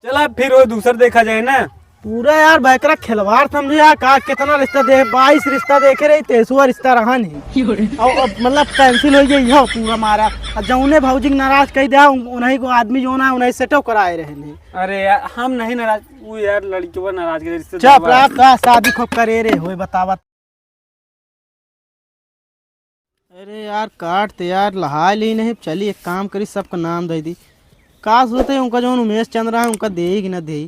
चला फिर वो दूसरा देखा जाए ना। पूरा यार बैकरा खिलवाड़ समझे यार का कितना रिश्ता दे 22 रिश्ता देखे रही 23वां रिश्ता रहा नहीं और अब मतलब कैंसिल हो गई हो पूरा मारा जौने भौजी नाराज कह दिया उन्हीं को आदमी जो ना उन्हीं सेटअप कराए रहे नहीं। अरे यार हम नहीं नाराज, वो यार लड़की नाराज के रिश्ते चुप आप का शादी खूब करे रे होए बतावत। अरे यार काट ते यार लहा ली नहीं चली एक काम करी सबका नाम दे दी का सोचते उनका जो उमेश चंद्र है उनका दे कि ना दे।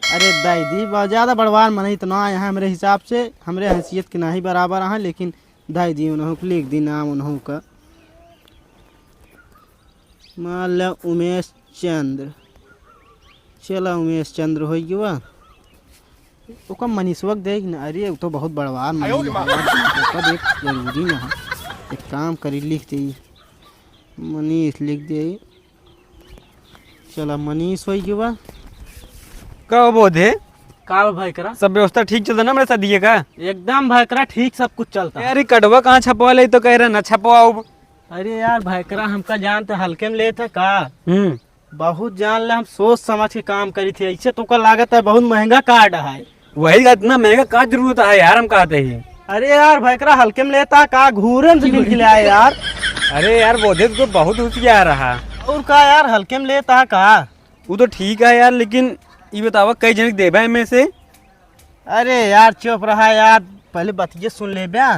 अरे दाई दी ज़्यादा बड़वार मन तो ना यहाँ हमरे हिसाब से हमरे हैसियत के ना ही बराबर हैं लेकिन दाई दी उन्हों लिख दी नाम उन्हों का मान लो उमेश चंद्र। चला उमेश चंद्र हो गया ओका मनीषवक दे ना। अरे तो बहुत बड़वार मन एक जरूरी ना है एक काम करी लिख दे मनीष लिख दे। चला मनीष हो गया कब बोधे का भाई करा सब व्यवस्था ठीक चलता ना मेरे शादी का एकदम भाई करा ठीक सब कुछ चलता है। यार कटवा कहाँ छपवा ले तो कह रहे ना छपवाओ। अरे यार भाई करा हमका जानते हल्के में ले था का बहुत जान ले हम सोच समझ के काम करी थी ऐसे तो का लागत है बहुत महंगा कार्ड है। वही इतना महंगा का जरूरत है यार हम कहते हैं। अरे यार भाई करा हल्के में लेता का घूरन से मिल आए यार। अरे यार बोधे तो बहुत होशियार रहा और का यार हल्के में लेता का वो तो ठीक है यार लेकिन ये बतावा कई जन देवा में से। अरे यार चुप रहा यार पहले बतिये सुन ले बया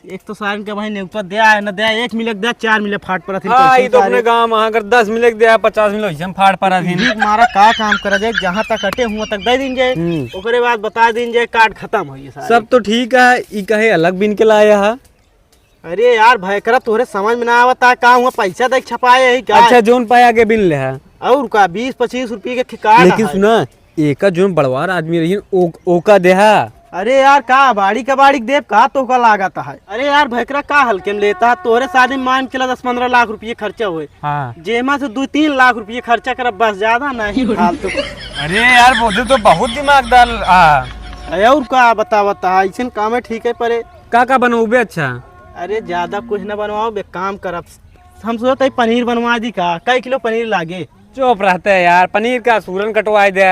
एक तो सारे के भाई न्यूज़ दिया है ना दिया 1 मिले दिया 4 मिले फाट पड़ा थी। हाँ ये तो अपने गांव वहाँ कर 10 मिले दिया 50 मिले हम फाट पड़ा थी मारा का काम करा जाए जहाँ तक कटे हुआ तक दे दिन जाए ओकरे बाद बता दिन जाए कार्ड खत्म हो गया सब तो ठीक है ये कहे अलग बिन के लाया है। अरे यार भाई करा तोरे समझ में ना आवता का हुआ पैसा देख छपाए है क्या। अच्छा जोन पाया के बिन ले है और का 20-25 रुपये के कार्ड लेकिन सुना एक जोन बड़वार आदमी रही ओका देहा। अरे यार का बाड़ी का बाड़ी देव का तो का लागत है। अरे यार भैकरा का हल्के में लेता तोरे शादी में मान के 10-15 लाख रुपये खर्चा हुए हाँ। जेमा से 2-3 लाख रुपये खर्चा कर बस ज्यादा नहीं फालतू। अरे यार बोले तो बहुत दिमागदार और का बतावता ऐसे काम है ठीक है परे का बनोबे। अच्छा अरे ज्यादा कुछ न बनवाओ बे काम करब हम सोचते पनीर बनवा दी का कई किलो पनीर लागे। चुप रहते है यार पनीर का सूरन कटवाए दे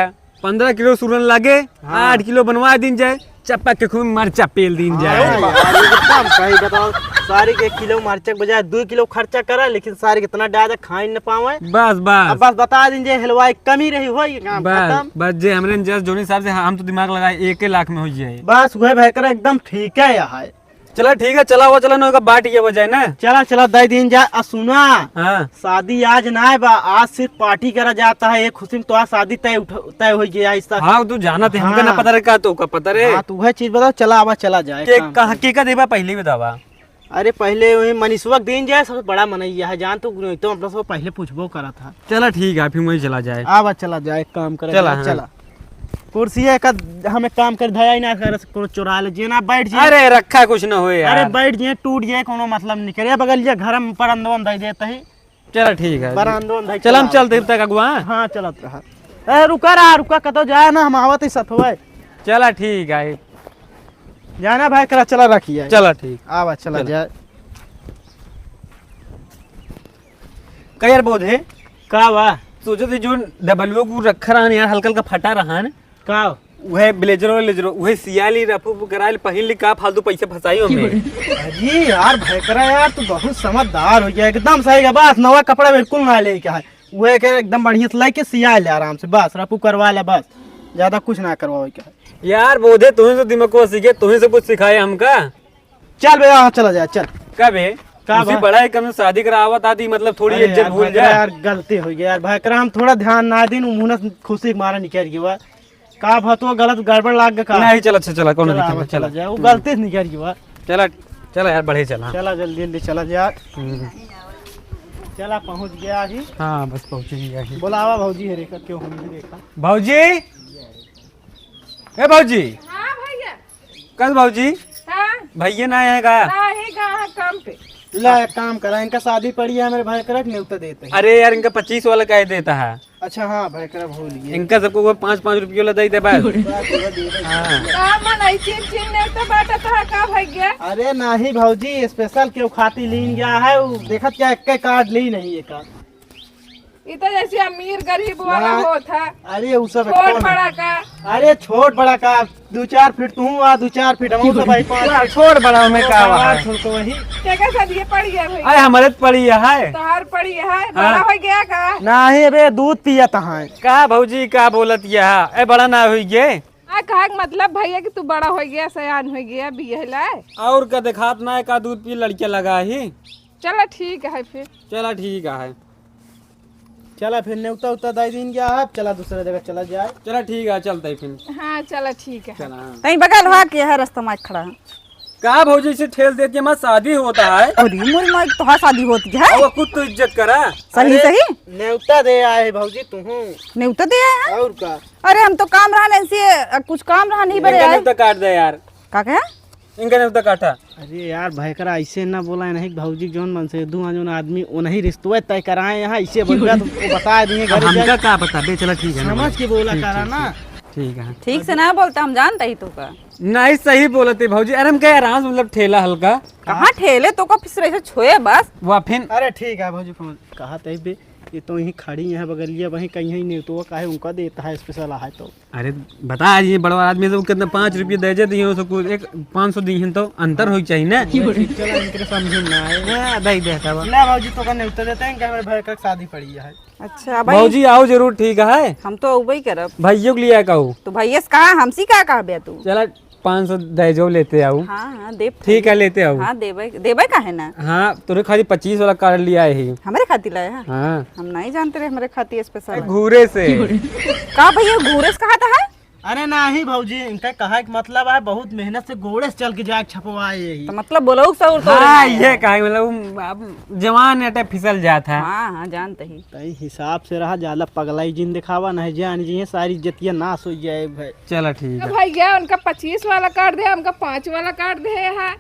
15 किलो सूरन लागे 8 किलो बनवा दिन जाए चप्पा के खूब मरचा पेल दिन जाए। बताओ सारी के 1 किलो मरचा के बजाय 2 किलो खर्चा करा लेकिन सारी कितना ज्यादा खाई न पावे बस बता दिन जे हलवाई कमी रही हो बस जे हमरे जस्ट जोनी साहब से हम तो दिमाग लगाए 1 लाख में हो जाए बस वह भयकर एकदम ठीक है यहाँ। चला ठीक है चला वो चला ना बाट ये बजाय ना चला दे दिन जा सुना हाँ। शादी आज ना है बा आज सिर्फ पार्टी करा जाता है एक खुशी में तो आज शादी तय हो गया इसका। हाँ तू जाना थे हमका ना पता रहे का तो का पता रहे। हाँ तू वह चीज बताओ चला आवा चला जाए के का देवा पहले बतावा। अरे पहले वही मनीषवक दिन जाए सबसे बड़ा मनैया है जान तो अपना सब पहले पूछबो करा था। चला ठीक है फिर वही चला जाए आवा चला जाए काम करे चला कुर्सी है का हमें काम कर धया ही ना कर चुरा ले जे ना बैठ जाए। अरे रखा कुछ ना हो यार। अरे बैठ जाए टूट जाए कोनो मतलब नहीं करे बगल जे घर में पर अंदोन दे देता है। चला ठीक है पर अंदोन दे चल हम चलते तक अगवा। हां चलत रहा ए रुका कतो जाए ना हम आवत ही सत होए। चला ठीक है जाना भाई करा चला रखिए चला ठीक आवा चला जाए का यार बोधे का वा सोचो थी जो डबलू को रखा रहा यार हल्का हल्का फटा रहा है का वह ब्लेजरो वह सियाली रफू कराल पहन ली का फालतू पैसे फंसाई हमें। अरे यार भयकरा यार तू बहुत समझदार हो गया एकदम सही है बस नवा कपड़ा बिल्कुल ना ले क्या है वह के एकदम बढ़िया से लेके सिया ले आराम से बस रफू करवा ले बस ज्यादा कुछ ना करवाओ क्या है। यार बोधे तुम्हें तो दिमाग को सीखे तुम्हें से कुछ सिखाए हमका। चल भैया चला जाए चल कब काफी बड़ा है कम शादी करावत आती मतलब थोड़ी इज्जत भूल जाए यार गलती हो गई यार भयकरा हम थोड़ा ध्यान ना दिन मुंह खुशी मारा निकल गया का भतो गलत गड़बड़ लाग गया नहीं चला कोनो दिक्कत चला जाए वो गलती से निकल गया। चला यार बढ़े चला जल्दी चला जा चला पहुंच गया ही। हाँ बस पहुंच गया ही। बुलावा भौजी है रेखा क्यों हम देखा भौजी ए भौजी। हाँ भैया कल भौजी भैया ना आएगा काम पे ला एक काम करा इनका शादी पड़ी है मेरे भाई करा न्योता देते हैं। अरे यार इनका 25 वाला कह देता है। अच्छा हाँ भाई करा भूल गया इनका सबको 5-5 रुपये वाला दे बस। अरे नहीं भौजी स्पेशल क्यों खाती लीन गया है वो देखत क्या एक कार्ड ली नहीं एक ये तो जैसे अमीर गरीब वाला ना। होता है, अरे वो सब छोट बड़ा का। अरे छोट बड़ा का 2-4 फीट तू आ 2-4 फीट हम सब भाई 5 छोड़ बड़ा में का है छोड़ तो वही क्या साथ ये पड़ी है भाई? अरे हमारे तो पड़ी है तोहार पड़ी है, बड़ा हो गया का? नहीं बे दूध पिया तहां का भौजी का बोलत यह ए बड़ा ना हुई गे कहा के मतलब भैया कि तू बड़ा हो गया, सयान हो गया, बिये लाए। और का देखात ना का दूध पी लड़के लगा ही। चलो ठीक है फिर। चला ठीक है चला फिर नेवता उता दाई दिन गया है चला दूसरे जगह चला जाए चला ठीक है चलते ही फिर हाँ चलो ठीक है। चला तई बगल हुआ के है रास्ता में खड़ा है। का भौजी से ठेल देती है मत शादी होता है और ये मोरी में तो शादी होती है। वो खुद तो इज्जत करा सही अरे, सही नेवता दे आए भौजी तू नहीं उतर दिया है। और का अरे हम तो काम रहा से कुछ काम रहा नहीं बड़े इनका आए नेवता काट दे यार, का कहे इनका नेवता काटा। अरे यार भयकरा ऐसे ना बोला नहीं भौजी जोन मन से दू जोन आदमी वो नहीं रिश्तुआ तय कराए यहाँ ऐसे बोल तो वो बता दिए घर हमका का पता बे चला ठीक है ना समझ के बोला करा ना ठीक है ठीक से ना बोलता हम जानता ही तो का नहीं सही बोलते भौजी। अरे हम कह आराम से मतलब ठेला हल्का कहाँ ठेले तो का फिर ऐसे छोए बस। वह फिर अरे ठीक है भौजी फोन कहा तय बे ये तो यहीं खड़ी है बगलिया वहीं कहीं नहीं तो काहे उनका देता है स्पेशल है तो अरे बता ये बड़ा आदमी से कितना 5 रुपये दे दिए उसको एक 500 दिए तो अंतर हो चाहिए ना। चला इनके समझ में आए दही देता बा। ना भौजी तो का नेवता देते हैं कि हमारे भय का शादी पड़ी है अच्छा भाई भौजी आओ जरूर ठीक है हम तो वही करब। भाइयों के लिए कहू तो भैया से कहा हमसी का कहा बे तू। चला 500 दे जो लेते आओ। हाँ हाँ देव ठीक है लेते आओ। हाँ देवे देवे का है ना। हाँ तुरे खाली 25 वाला कार्ड लिया है। हमारे खाती लाया है। हाँ हम नहीं जानते रहे हमारे खाती स्पेशल घूरे से का भैया घूरेस कहा था है। अरे नहीं भौजी इनका कहा कि मतलब है बहुत मेहनत से घोड़े से चल के जाके छपवाए यही तो मतलब बोलो सौर तो हाँ ये कहा मतलब अब जवान अटे फिसल जाता है। हाँ हाँ जानते ही तई हिसाब से रहा जाला पगलाई जिन दिखावा नहीं जान जी सारी इज्जतिया नाश हो जाए भाई चला ठीक है। भैया उनका 25 वाला काट दे, हमका 5 वाला काट दे है।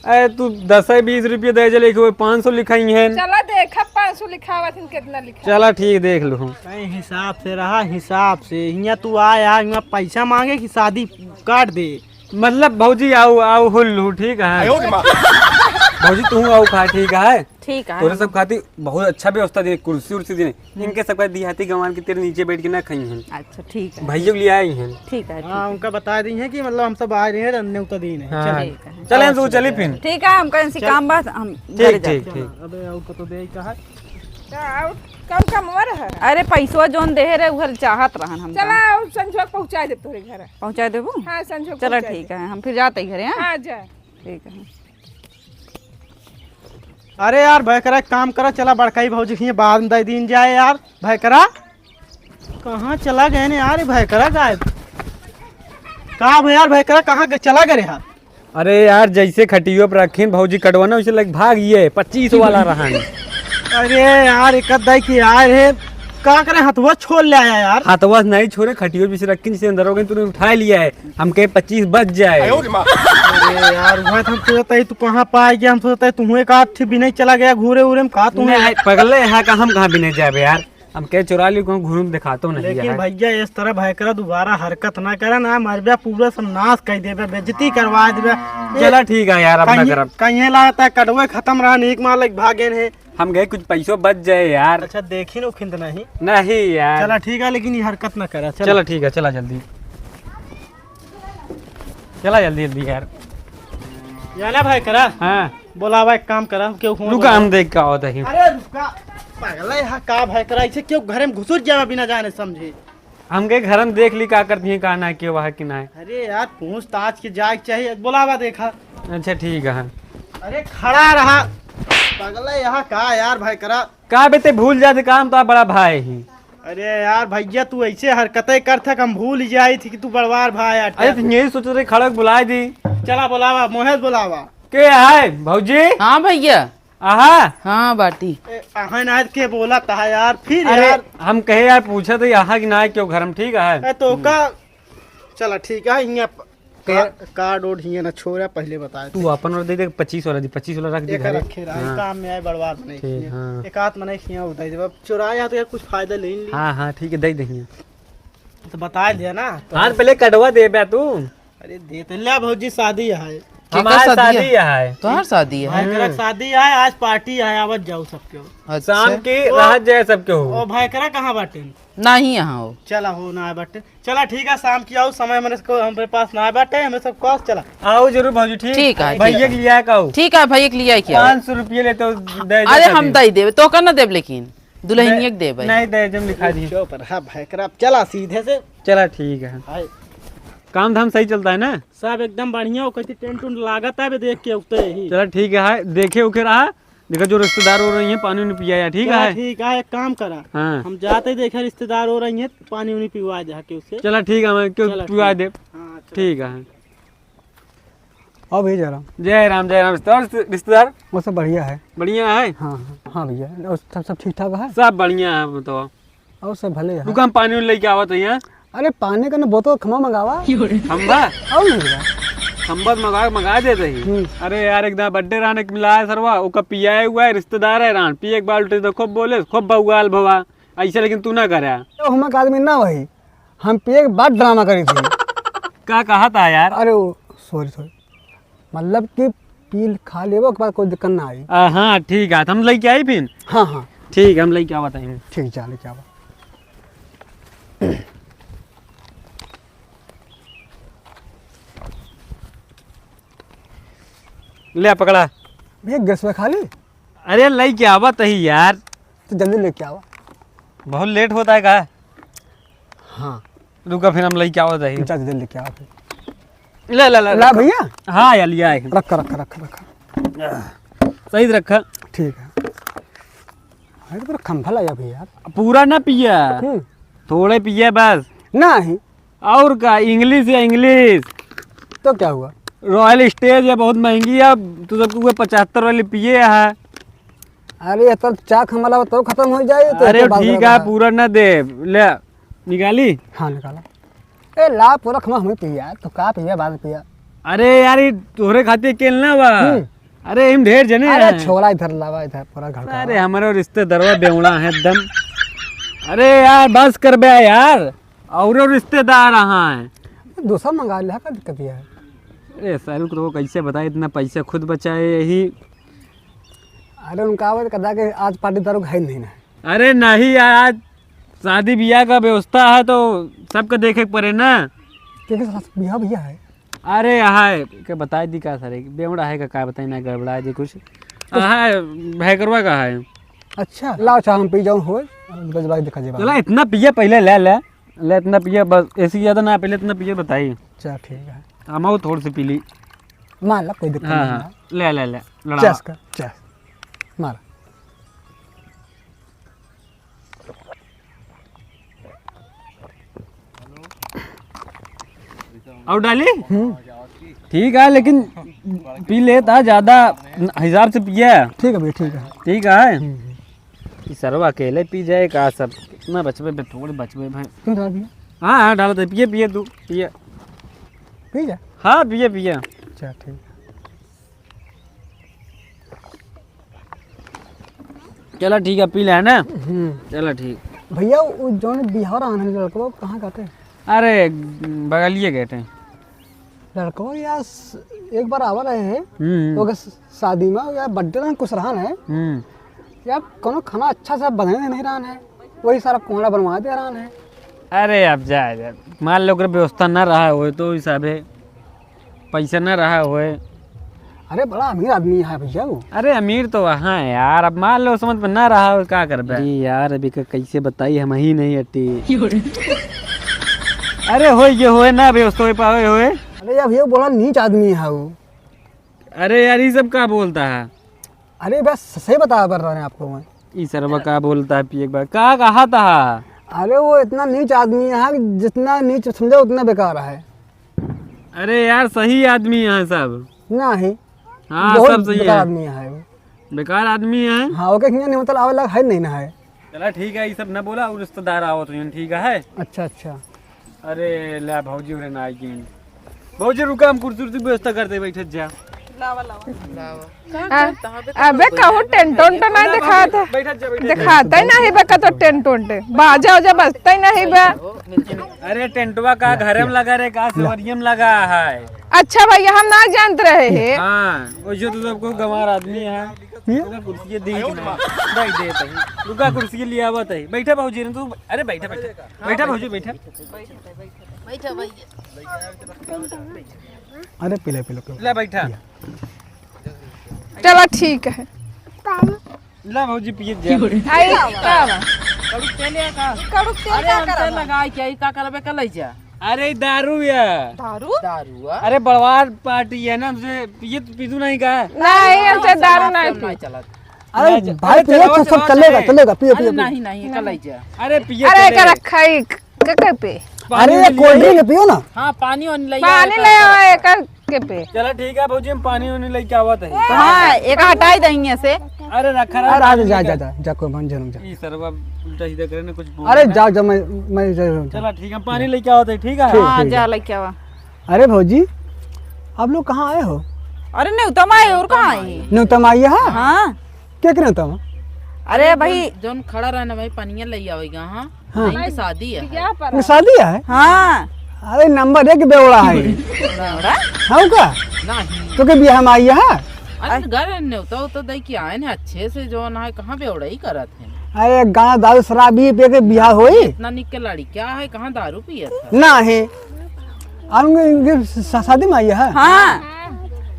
अरे तू 10-20 रुपये दे जे लिखे 500 लिखाई है। चला देखा 500 लिखा हुआ था, कितना लिखा। चला ठीक देख लो। तई हिसाब से रहा हिसाब से यहाँ तू आया यहाँ पैसा मांगे कि शादी काट दे मतलब भौजी आओ आओ हुल्लू ठीक है भौजी तू आओ खा ठीक है। ठीक है तोरे सब खाती बहुत अच्छा व्यवस्था दे कुर्सी उर्सी दे इनके सब देहाती गंवान के तेरे नीचे बैठ के ना खाई हैं। अच्छा ठीक है भाइयों के लिए आई हैं। ठीक है हाँ उनका बता दी है कि मतलब हम सब आ रहे हैं नेवता दी नहीं हाँ ठीक है चले हम सब चली फिर। ठीक है हम कहीं से काम बात हम घर ठीक जा। ठीक ठीक। अबे और को तो दे कहा कम कम और है। अरे पैसवा जोन दे रहे उधर चाहत रहन हम चला संजोग पहुँचा दे तोरे घर। पहुँचा देबू। हाँ संजोग चलो पहुँचा ठीक है हम फिर जाते ही घरे दे। हैं। हाँ जा। ठीक है अरे यार भयकरा काम करा चला बड़काई भौजी के बाद में दे दिन जाए यार भयकरा कहाँ चला गए ने यार भयकरा गायब कहा भाई यार भयकरा कहाँ चला गए यार अरे यार जैसे खटियो पर रखीन भौजी कटवाना वैसे लग भागिए 25 वाला रहन। अरे यार एक दई की यार है का करे हथवा छोड़ ले आया यार हाथवा नहीं छोड़े खटियो भी से रखी जिसे अंदर हो गई तूने उठा लिया है हम कहे 25 बच जाए। अरे यार वहाँ हम सोचता है तू कहाँ पाए गया हम सोचता है तू एक आठ भी नहीं चला गया घूरे उरे में कहा तू नहीं पगले है का हम कहाँ भी नहीं जाए यार हम कहे चुरा ली घूम दिखाता हूँ नहीं लेकिन है। भैया इस तरह भयकरा दोबारा हरकत ना करे ना मरबा पूरा सब नाश कर देबे बेइज्जती करवा देबे चला ठीक है यार अपना करब कहीं लागता है कटवे खत्म रहा एक माल भागे है हम गए कुछ पैसों बच जाए यार। अच्छा देखी नो खिंद नहीं नहीं यार चला ठीक है लेकिन ये हरकत ना करे चलो ठीक है चला जल्दी चला जल्दी जल्दी यार। याला भाई करा हाँ बोलावा एक काम करा क्यों फोन रुका हम देख का होता है। अरे रुका पागल है हाँ का भाई करा ऐसे क्यों घर में घुसुर जावा बिना जाने समझे हम गए घर में देख ली का करती है कहा ना क्यों वहाँ की ना है। अरे यार पूछताछ के जाग चाहिए बोलावा देखा अच्छा ठीक है। अरे खड़ा रहा पागल है यहाँ का यार भाई करा का बेटे भूल जाते काम तो आप बड़ा भाई ही। अरे यार भैया तू ऐसे हरकतें कर था हम भूल जाई थी कि तू बड़वार भाई अरे तो यही सोच रहे खड़क बुला दी। चला बोलावा मोहेश बोलावा के है भौजी हाँ भैया आहा हाँ बाटी अहन आज के बोला था यार फिर अरे यार हम कहे यार पूछे थे यहाँ की ना है क्यों घर में ठीक है। तो का चला ठीक है यहाँ कार्ड ओड हिया ना छोड़ा पहले बताए तू अपन और दे दे 25 वाला दी 25 वाला रख दी एक घरे। रखे रहा काम में आए बर्बाद नहीं ठीक, किए हाँ। एक आध मने खिया उठाई जब चुराया तो यार कुछ फायदा ले ली हाँ हाँ ठीक है दे देंगे। तो बता दिया ना तो हाँ पहले कटवा दे बे तू। अरे दे तो ले भौजी शादी है का हमारी शादी शादी है। तोहार शादी है? भाई करक शादी है, आज पार्टी है, आवत जाओ सबके हो। अच्छा शाम की राहत जाए सबके हो। ओ भाई करा कहाँ बाटे? नहीं यहाँ हो। चला हो ना बाटे, चला ठीक है, शाम की आओ, समय मेरे को हमारे पास ना बाटे, हमें सब कॉस चला। आओ जरूर भाजी। ठीक है, भैया के लिया का ठीक है भाई, एक लिया क्या? 500 रुपये लेते हो, दे अरे हम दई देवे तो कर ना देव, लेकिन दुल्हनिया के देवे। नहीं दे जम लिखा दी। पर हाँ भाई करा, चला सीधे से। चला ठीक है, भाई काम धाम सही चलता है ना? सब एकदम बढ़िया हो, कहती टेंट उंट लागत है, देख के उगते ही। चला ठीक है, देखे उखे रहा, देखो जो रिश्तेदार हो रही है पानी नहीं पिया यार, ठीक चला है? ठीक है, एक काम करा, हाँ हम जाते ही देखा रिश्तेदार हो रही है, पानी उनी पिवा जाके उससे। चला ठीक है, मैं क्यों चला, पिवा दे। हाँ ठीक है, और भैया जरा जय राम जय राम। रिश्तेदार वो सब बढ़िया है। बढ़िया है? हाँ हाँ हाँ भैया, और सब ठीक ठाक है, सब बढ़िया है। बताओ और सब भले है। तू काम पानी उनी लेके आवत है यहाँ? अरे पानी का ना बोतल खमा मंगावा खम्बा और नहीं भैया। खम्बा मंगा देते ही। अरे यार एकदम बर्थडे रहने के मिला है सरवा, ओका पिया हुआ है, रिश्तेदार है रान, पिए एक बाल्टी तो खूब बोले, खूब बउआल भवा ऐसा, लेकिन तू ना करे। तो हम आदमी ना वही, हम पिए के बाद ड्रामा करी थी। क्या कहा था यार? अरे वो सॉरी मतलब कि पी खा लेबो के बाद कोई दिक्कत ना आई। हाँ ठीक है, हम लेके आई फिर। हाँ हाँ ठीक है, हम लेके आवत हैं। ठीक, चले क्या बात। ले पकड़ा। भैया गैस में खा ली अरे लेके आवत ही यार, तो जल्दी लेके आवा। बहुत लेट होता है का? हाँ रुका फिर हम लेके आवत ही। जल्दी लेके आवा फिर। ले ले ले ला भैया, हाँ यार लिया है। रखा रखा रखा रखा, सही से रखा। ठीक है। अरे तो खंभा लाया भैया। पूरा ना पिया, थोड़े पिया बस। नहीं और का इंग्लिश है इंग्लिश, तो क्या हुआ? रॉयल स्टेज है, बहुत महंगी है। तू सबको 75 वाली पिए है। अरे तब चाक हमारा तो खत्म हो जाए तो अरे एक बात ठीक बता। है, पूरा ना दे, ले निकाली। हाँ निकाला। ए ला पूरा खमा हमें पिया, तो का पिया बाद में पिया। अरे यार ये तोहरे खातिर केलना बा। अरे हम ढेर जने अरे हैं। छोड़ा इधर लावा, इधर पूरा घर का। अरे हमारे रिश्तेदार बेवड़ा है एकदम। अरे यार बस कर बे यार, और रिश्तेदार यहाँ है। दूसरा मंगा लिया, का दिक्कत है? अरे सर को कैसे बताए, इतना पैसा खुद बचाए यही। अरे उनका आवाज कदा के आज पार्टी दारू है नहीं ना। अरे नहीं यार, आज शादी ब्याह का व्यवस्था है तो सबको देखे के पड़े ना। बिहा भैया है। अरे यहाँ क्या बताए दी का सर, बेवड़ा है का बताए ना, गड़बड़ा दी कुछ। हाँ भैकरवा का है। अच्छा लाओ चाह हम पी जाऊँ हो दिखा जी। चला इतना पिए पहले, ले ले ले इतना पिए बस, ऐसी ज़्यादा ना पहले इतना पिए बताइए। चल ठीक है, हम थोड़ी सी पी ली। मान ला कोई दिक्कत हाँ नहीं हाँ है। ले ले ले लड़ा। चेस कर चेस मार। और डाली ठीक है, लेकिन पी लेता ज़्यादा हिसाब से पिए। ठीक है भैया, ठीक है। ठीक है, सरवा अकेले पी जाए का, सब कितना बचवे पे, थोड़े बचवे भाई। क्यों डाल भैया? हाँ हाँ डालते, पिए पिए तू पिए। पी जा। हाँ पिए पिए। चल ठीक है। चला ठीक है, पी ले है ना। चला ठीक। भैया वो जो बिहार आने वाले लड़का वो कहाँ जाते हैं? अरे बगलिए गए थे। लड़का यार एक बार आवा रहे हैं तो अगर शादी में या बर्थडे में कुछ रहा है यार, कोनो खाना अच्छा सा बनाने नहीं रहा है, वही सारा कोहड़ा बनवा दे रहा है। अरे अब जाए मान लो व्यवस्था ना रहा हो तो हिसाब है, पैसा ना रहा हो। अरे बड़ा अमीर आदमी है भैया वो। अरे अमीर तो वहाँ है यार, अब मान लो समझ में ना रहा हो क्या कर बे यार। अभी का कैसे बताई, हम ही नहीं हटी। अरे हो ना व्यवस्था हो पावे होए। अरे यार भैया बोला नीच आदमी है वो। अरे यार ये सब क्या बोलता है? अरे बस सही बता कर रहा है आपको मैं। ये सर्व का बोलता है पिए बार क्या कहा था? अरे वो इतना नीच आदमी है कि जितना नीच समझे उतना बेकार है। अरे यार सही आदमी है सब। नहीं हाँ बहुत सब सही बेकार है। आदमी है वो। बेकार आदमी है। हाँ ओके नहीं मतलब आवे लगा है नहीं ना है। चला ठीक है, ये सब न बोला, और रिश्तेदार आओ तो ठीक है। अच्छा अच्छा। अरे ला भौजी उरे ना आई। भौजी रुका, हम कुर्सी उर्सी व्यवस्था करते बैठे जा। अबे कहूँ टेंट उंट नहीं दिखाता दिखाता ही नहीं बा तो टेंट उंट बाजा उजा बजता ही नहीं बा। अरे टेंटवा का घर में लगा रे का सवरियम लगा है। अच्छा भैया हम ना जानते रहे हैं। हाँ वो जो तो सबको गंवार आदमी है कुर्सी दी बैठ देते हैं रुका कुर्सी लिया हुआ था बैठा भाजी ने तू। अरे बैठा बैठा बैठा भाजी बैठा बैठो भैया। अरे पिले पिले ला बैठा चलो ठीक है। ला भाजी पिए जा आई का बा? अरे हमसे लगाई क्या का करबे कल जा। अरे दारू या दारू अरे बड़वार पार्टी है ना तुझे पिए पीतू नहीं का। नहीं हमसे दारू नहीं नहीं पी। चला। अरे भाई पिए तो सब चलेगा चलेगा पिए पिए। नहीं नहीं कल जा। अरे पिए अरे का रखा ही कके पे अरे ये कोल्ड ड्रिंक पियो ना। हाँ पानी वानी ले पानी ले आए कर के पे। चलो ठीक है भाजी हम पानी वानी लेके आवत है। हाँ एक हटाई देंगे से। अरे रखा अरे आज जा जा जा जा कोई मन जरूर जा। ये सरवा उल्टा सीधा करे ना कुछ बोल। अरे जा जा मैं जरूर जा। चलो ठीक है पानी लेके आवत है ठीक है। हाँ जा लेके आवा। अरे भौजी आप लोग कहाँ आए हो? अरे न्यूतम आए और कहाँ आई? न्यूतम आई है? हाँ क्या करे न्यूतम? अरे भाई जोन खड़ा रहना भाई पनिया ले आवेगा। हाँ हाँ। नहीं शादी है। क्या पर ये शादी है? हाँ अरे नंबर 1 बेवड़ा है ये। हाँ का नहीं तो के बियाह में आई है? अरे घर न्योता तो दई के आए ने अच्छे से जो ना है कहाँ पे उड़ाई करत है। अरे गाना दारू शराबी पे के बियाह होई इतना निक के लड़ी क्या है कहाँ दारू पिए था। नहीं हम शादी में आई है हाँ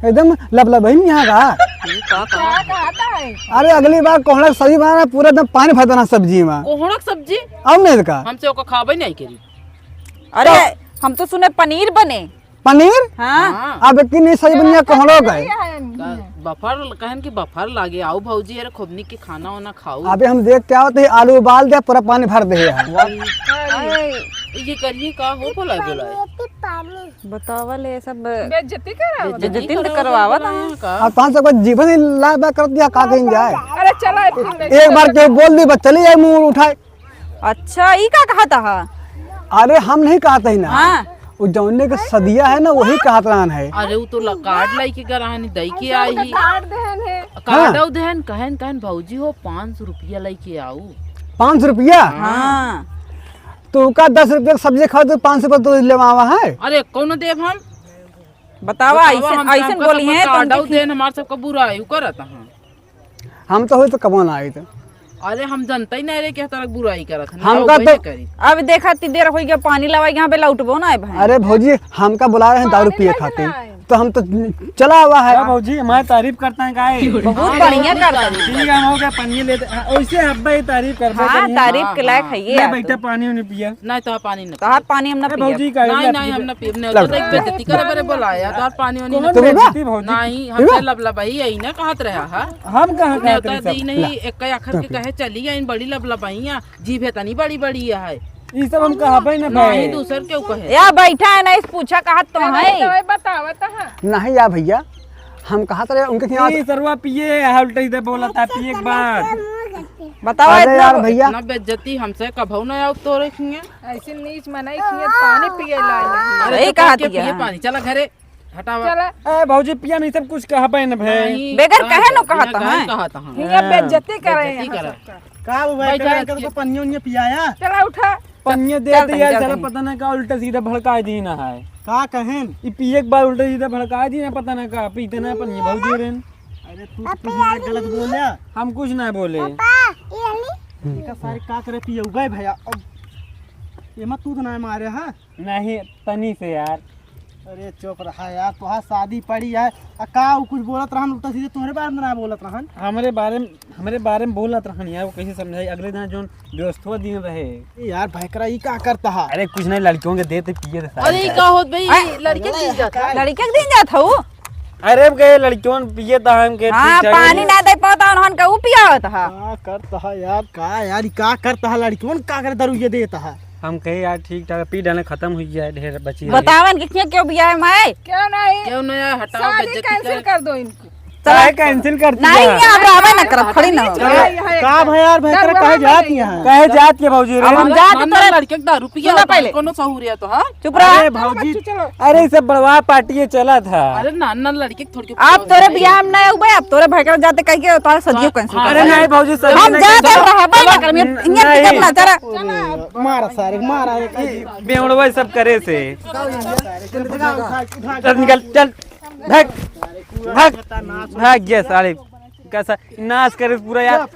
एकदम लब बहन यहाँ का। क्या कहता है? अरे अगली बार कोहड़ा सब्जी बनाना पूरा एकदम पानी भर देना सब्जी में। कोहड़क सब्जी अब नहीं का हमसे ओका खाबे नहीं करी। अरे हम तो सुने पनीर बने। पनीर हाँ अब कितनी सब्जी बनिया कोहड़ो का बफर कहन की बफर लागे आओ भौजी अरे खुबनी के खाना वाना खाओ। अबे हम देख क्या होते आलू उबाल दे पूरा पानी भर दे ये करिए का हो बोला बोला बतावल ये सब बेइज्जती करा। जतिन करवावत का अब 500 का जीवन ही लाभ कर दिया का कहीं जाए। अरे चलो एक बार के बोल दी बस चली जाए मुंह उठाए। अच्छा ई का कहा था? अरे हम नहीं कहते ही ना हाँ वो जौने के सदिया है ना वही कहत रहन है। अरे वो तो कार्ड लाई के गरानी दई के आई ही कार्ड देन है। कार्ड आउ देहन कहन कहन भौजी हो 500 रुपया लाई के आऊ। 500 रुपया हाँ तो का 10 रुपया सब्जी खाओ तो 500 रुपया तो लेवावा है। अरे कौन देव हम बतावा ऐसे ऐसे बोली है कार्ड आउ देहन हमार सबका बुरा है करत हां। हम तो हुई तो कब ना आई तो। अरे हम जनता ही नहीं रे के तरह बुराई करत हन। हम का तो करी अब देखा ती देर हो गया पानी लवाई यहाँ पे लौटबो ना है भाई। अरे भौजी हमका बुला रहे हैं दारू पिए खाते तो हम तो चला हुआ है। भाजी हमारी तारीफ करते हैं काहे। बहुत बढ़िया करता है। ठीक है हम हो गया पन्नी लेते वैसे अब्बा ही तारीफ करते हाँ तारीफ के लायक है ये। बैठा पानी उन्हें पिया। नहीं तो पानी न तो हाथ पानी हम ना पिए। भाजी का नहीं नहीं हम न पीब ने तो देख बेइज्जती करे बरे बोलाया तो पानी वानी न तो नहीं हम लबलबाई आई ना कहत रहा हां। हम कहाँ नेता दी नहीं एक आखर के कहे चली आई बड़ी लबलबाइया जीभ है तनी बड़ी बड़ी है। ये सब हम कहाँ पे ना नहीं दूसर क्यों कहे। या बैठा है ना इस पूछा कहा तो है। बतावत है। नहीं या भैया हम कहा था उनके यहाँ ये सरवा पिए उल्टा सीधा बोला था पिए एक बार। बताओ अरे यार भैया ना बेइज्जती हमसे कभू ना आओ तो रखेंगे। ऐसे नीच मनाई कि पानी पिए लाई। अरे ये तो कहा के दिया। पिए पानी चला घरे हटावा। चला ए भौजी पिया में सब कुछ कहा पे ना भाई। बेगर कहे नो कहता है। कहता हां ये बेइज्जती करे बेइज्जती हैं। करे। का वो बैठ कर तो पन्नी उन्नी पियाया चला उठा। पन्ने देते यार चला पता ना का उल्टा सीधा भड़का दी ना है। का कहेन। ये पिए एक बार उल्टा सीधा भड़का दी ना पता ना का पीते ना पन्नी भौजी रेन। अरे तू तो गलत बोलिया। हम कुछ ना बोले। का सारे का करे पियो गए भैया अब ये मत तू तो ना मारे हां। नहीं तनी से यार। अरे चुप रहा यार तुहार शादी पड़ी है का कुछ बोलत रहन उल्टा सीधे तुम्हारे बारे में ना बोलत रहन। हमारे बारे में बोलत रहन यार वो कैसे समझाई अगले दिन जोन व्यवस्था दिन रहे। यार भैकरा ये का करता है। अरे कुछ नहीं लड़कियों के देते पिए थे अरे का होत भाई लड़के दी जाता। लड़के के दिन जात हो। अरे कहे लड़कियों पिए था हम के हाँ पानी ना दे पाता उन्हन का ऊ पिया होता है। का करता है यार का यार का करता है लड़कियों का कर दारू ये देता है। हम कहे यार ठीक ठाक पी डाले खत्म हो जाए ढेर बची रही। बतावन कि क्यों बिया है मैं। क्यों नहीं क्यों ना हटाओ शादी बेइज्जती कैंसिल कर। कर दो इनको। चाहे कैंसिल करती नहीं है यहाँ रहबे ना करब खड़ी ना हो का भाई यार भाई तेरा कहे जात यहाँ कहे जात के भौजी रे हम जा के तोरे लड़के के दारू पिया सुना पहले। कोनो सहूरिया तो हाँ चुप रह अरे भौजी अरे सब बड़वा पार्टी चला था अरे नाना लड़के के थोड़ी अब तोरे बियाह में नहीं उबे अब तोरे भाई कर जाते कह के तोरे सदियों कैंसिल अरे नहीं भौजी सब हम जा के रहबे ना करब इंगे टिकट ना चला मारा सारे मारा बेवड़वा सब करे से चल निकल चल भाग भाग भाग गया साले कैसा नाश करे पूरा यार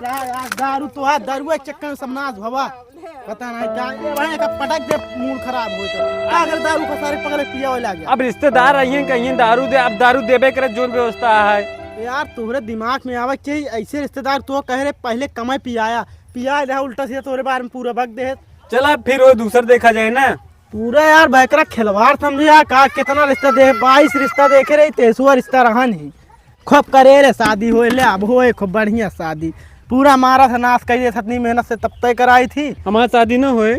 दारू तो है दारू के चक्कर में सब नाश भवा पता नहीं क्या ये भाई का पटक दे मूड खराब हो तो अगर दारू का सारे पकड़े पिया वाला गया अब रिश्तेदार आइए कहीं दारू दे अब दारू देबे करे जोन व्यवस्था है यार तोहरे दिमाग में आवे कि ऐसे रिश्तेदार तो कह रहे पहले कमाई पिया रहा उल्टा सीधा तोरे बारे में पूरा बक दे चला फिर वो दूसरा देखा जाए ना पूरा यार भयकरा खिलवाड़ समझे यार का कितना रिश्ता दे 22 रिश्ता देखे रही 23वां रिश्ता रहा नहीं खूब करे रे शादी हो ले अब होए खूब बढ़िया शादी पूरा मारा था नाश कर इतनी मेहनत से तब तय कराई थी हमारा शादी ना होए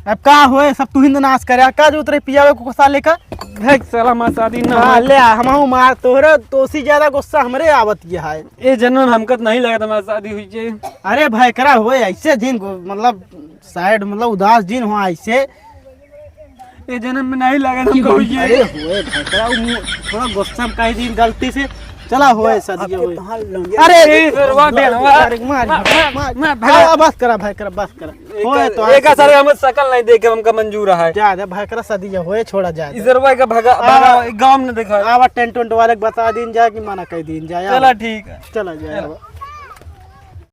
अब का होए सब तू हिंद नाश करे का जो उतरे पिया को साले का भाग साला हमारा शादी ना हाँ होए ले हम मार तोहरा तोसी ज्यादा गुस्सा हमरे आवत ये है ए जन्म हमको नहीं लगा था हमारी शादी हुई छे अरे भयकरा होए ऐसे दिन मतलब साइड मतलब उदास दिन हो ऐसे ए जन्म में नहीं लगा था हमको हुई अरे होए भयकरा थोड़ा गुस्सा में कही दिन गलती से चला होए सदिया होए अरे ए सरवा बेनवा मार बस करा भयकरा बस करा होए तो एक सारे हम शकल नहीं देखे हमका मंजूर है ज्यादा भयकरा सदिया होए छोड़ा जाए इस सरवा का भगा गांव में देखा आवा टेंट वाले बता दिन जाए कि माना कह दिन जाए चला ठीक है चला जाए